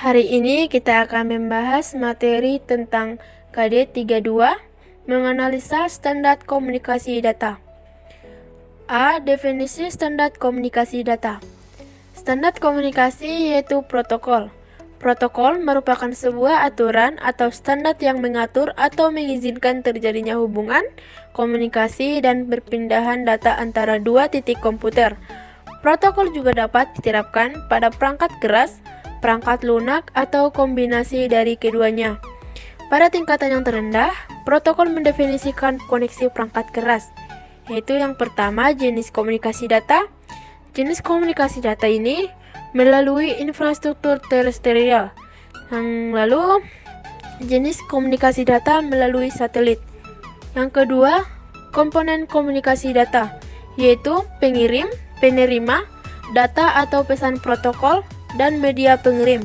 Hari ini kita akan membahas materi tentang KD32, menganalisa standar komunikasi data. A. Definisi standar komunikasi data. Standar komunikasi yaitu protokol. Protokol merupakan sebuah aturan atau standar yang mengatur atau mengizinkan terjadinya hubungan, komunikasi, dan perpindahan data antara dua titik komputer. Protokol juga dapat diterapkan pada perangkat keras, perangkat lunak, atau kombinasi dari keduanya. Pada tingkatan yang terendah, protokol mendefinisikan koneksi perangkat keras, yaitu yang pertama jenis komunikasi data. Jenis komunikasi data ini melalui infrastruktur terestrial. Yang lalu, jenis komunikasi data melalui satelit. Yang kedua, komponen komunikasi data, yaitu pengirim, penerima, data atau pesan protokol, dan media pengirim.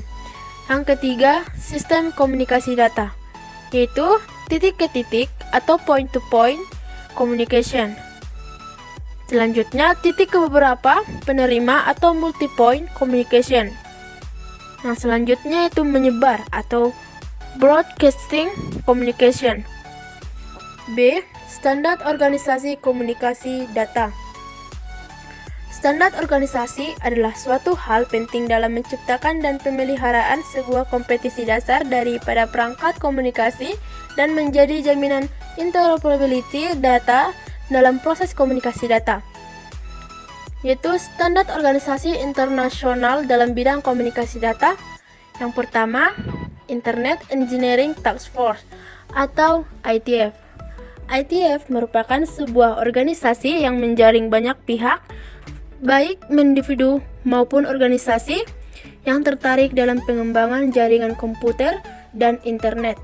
Yang ketiga, sistem komunikasi data, yaitu titik ke titik atau point-to-point communication. Selanjutnya, titik ke beberapa penerima atau multi-point communication. Yang selanjutnya itu menyebar atau broadcasting communication. B. Standar organisasi komunikasi data. Standar organisasi adalah suatu hal penting dalam menciptakan dan pemeliharaan sebuah kompetisi dasar daripada perangkat komunikasi dan menjadi jaminan interoperability data dalam proses komunikasi data, yaitu standar organisasi internasional dalam bidang komunikasi data. Yang pertama, Internet Engineering Task Force atau ITF. ITF merupakan sebuah organisasi yang menjaring banyak pihak, baik individu maupun organisasi, yang tertarik dalam pengembangan jaringan komputer dan internet.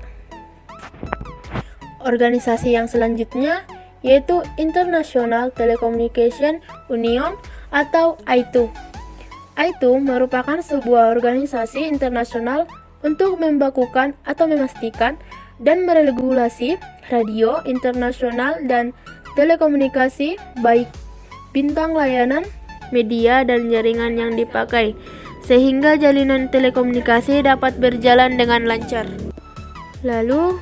Organisasi yang selanjutnya yaitu International Telecommunication Union atau ITU. ITU merupakan sebuah organisasi internasional untuk membakukan atau memastikan dan meregulasi radio internasional dan telekomunikasi, baik bintang layanan, media, dan jaringan yang dipakai, sehingga jalinan telekomunikasi dapat berjalan dengan lancar. Lalu,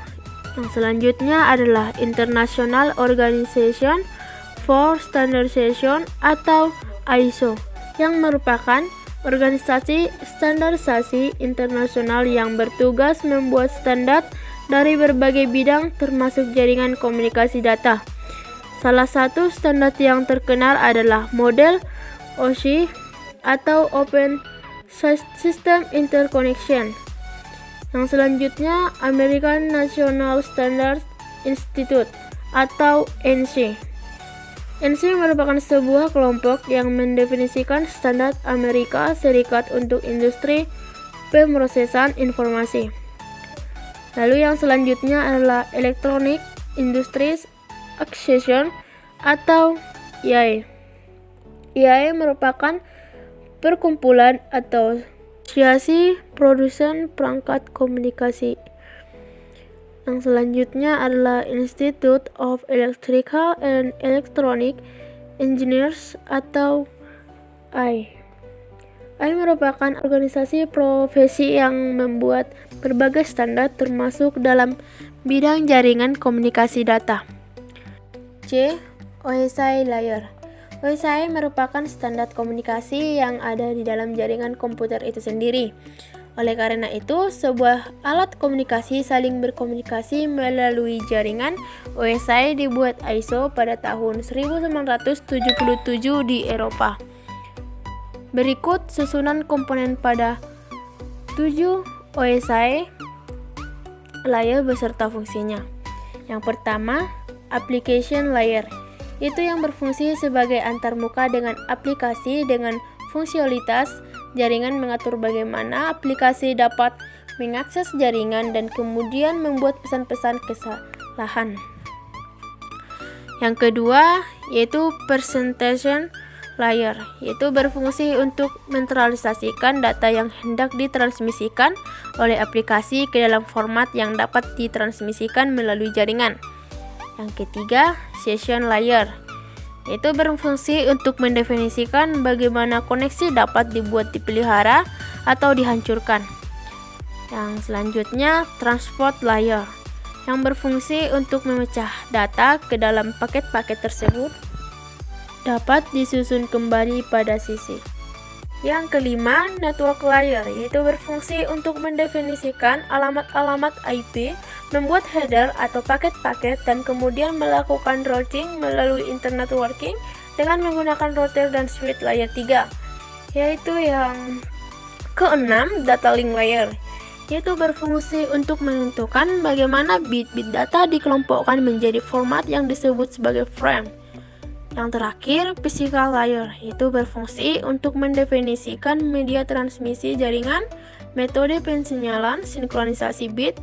yang selanjutnya adalah International Organization for Standardization atau ISO, yang merupakan organisasi standarisasi internasional yang bertugas membuat standar dari berbagai bidang termasuk jaringan komunikasi data. Salah satu standar yang terkenal adalah model OSI atau Open System Interconnection. Yang selanjutnya, American National Standards Institute atau NC. NC merupakan sebuah kelompok yang mendefinisikan standar Amerika Serikat untuk industri pemrosesan informasi. Lalu yang selanjutnya adalah Electronic Industries Association atau IAE. IAE merupakan perkumpulan atau asosiasi produsen perangkat komunikasi. Yang selanjutnya adalah Institute of Electrical and Electronic Engineers atau AI. AI merupakan organisasi profesi yang membuat berbagai standar termasuk dalam bidang jaringan komunikasi data. C. OSI Layer. OSI merupakan standar komunikasi yang ada di dalam jaringan komputer itu sendiri. Oleh karena itu, sebuah alat komunikasi saling berkomunikasi melalui jaringan. OSI dibuat ISO pada tahun 1977 di Eropa. Berikut susunan komponen pada 7 OSI layer beserta fungsinya. Yang pertama, Application Layer. Itu yang berfungsi sebagai antarmuka dengan aplikasi dengan fungsionalitas jaringan, mengatur bagaimana aplikasi dapat mengakses jaringan dan kemudian membuat pesan-pesan kesalahan. Yang kedua, yaitu Presentation Layer, yaitu berfungsi untuk menetralisasikan data yang hendak ditransmisikan oleh aplikasi ke dalam format yang dapat ditransmisikan melalui jaringan. Yang ketiga, Session Layer, yaitu berfungsi untuk mendefinisikan bagaimana koneksi dapat dibuat dipelihara atau dihancurkan. Yang selanjutnya, transport layer, yang berfungsi untuk memecah data ke dalam paket-paket tersebut dapat disusun kembali pada sisi. Yang kelima, network layer, yaitu berfungsi untuk mendefinisikan alamat-alamat IP, membuat header atau paket-paket, dan kemudian melakukan routing melalui internet networking dengan menggunakan router dan switch layer 3. Yaitu yang keenam, data link layer, yaitu berfungsi untuk menentukan bagaimana bit-bit data dikelompokkan menjadi format yang disebut sebagai frame. Yang terakhir, physical layer, yaitu berfungsi untuk mendefinisikan media transmisi jaringan, metode pensinyalan, sinkronisasi bit,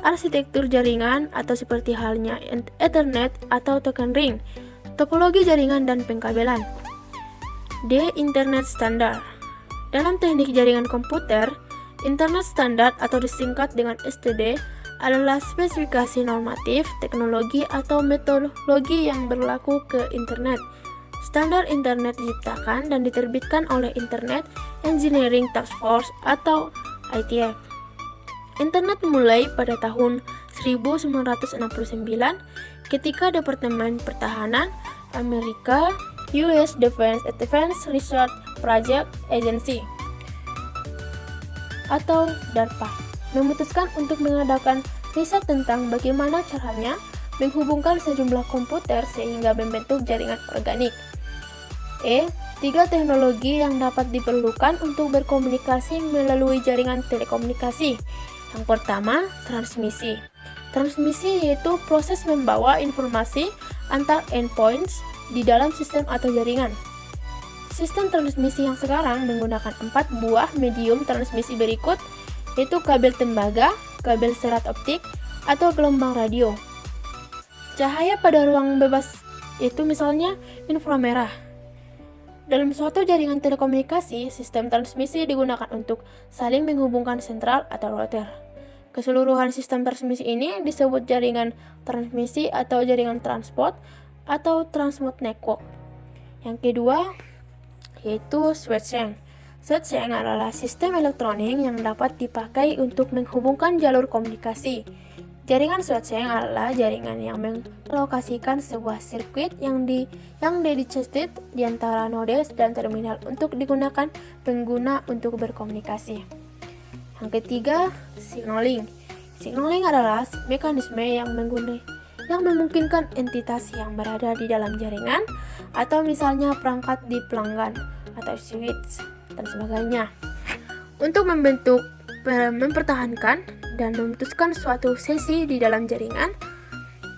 arsitektur jaringan atau seperti halnya Ethernet atau token ring, topologi jaringan dan pengkabelan. D. Internet Standard. Dalam teknik jaringan komputer, Internet Standard atau disingkat dengan STD adalah spesifikasi normatif, teknologi atau metodologi yang berlaku ke internet. Standar internet diciptakan dan diterbitkan oleh Internet Engineering Task Force atau ITF. Internet mulai pada tahun 1969 ketika Departemen Pertahanan Amerika US Defense Research Project Agency atau DARPA memutuskan untuk mengadakan riset tentang bagaimana caranya menghubungkan sejumlah komputer sehingga membentuk jaringan organik. Tiga teknologi yang dapat diperlukan untuk berkomunikasi melalui jaringan telekomunikasi. Yang pertama, transmisi. Transmisi yaitu proses membawa informasi antar endpoints di dalam sistem atau jaringan. Sistem transmisi yang sekarang menggunakan 4 buah medium transmisi berikut, yaitu kabel tembaga, kabel serat optik, atau gelombang radio. Cahaya pada ruang bebas, yaitu misalnya inframerah. Dalam suatu jaringan telekomunikasi, sistem transmisi digunakan untuk saling menghubungkan sentral atau router. Keseluruhan sistem transmisi ini disebut jaringan transmisi atau jaringan transport atau transport network. Yang kedua, yaitu switching. Switching adalah sistem elektronik yang dapat dipakai untuk menghubungkan jalur komunikasi. Jaringan switching adalah jaringan yang melokasikan sebuah sirkuit yang dedicated di antara nodes dan terminal untuk digunakan pengguna untuk berkomunikasi. Yang ketiga, signaling. Signaling adalah mekanisme yang memungkinkan entitas yang berada di dalam jaringan atau misalnya perangkat di pelanggan atau switch dan sebagainya untuk mempertahankan dan memutuskan suatu sesi di dalam jaringan.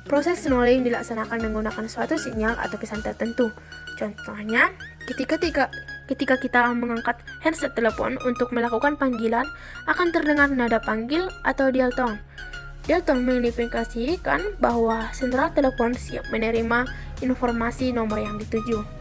Proses signaling dilaksanakan menggunakan suatu sinyal atau pesan tertentu. Contohnya, ketika kita mengangkat handset telepon untuk melakukan panggilan, akan terdengar nada panggil atau dial tone. Dial tone mengindikasikan bahwa sentral telepon siap menerima informasi nomor yang dituju.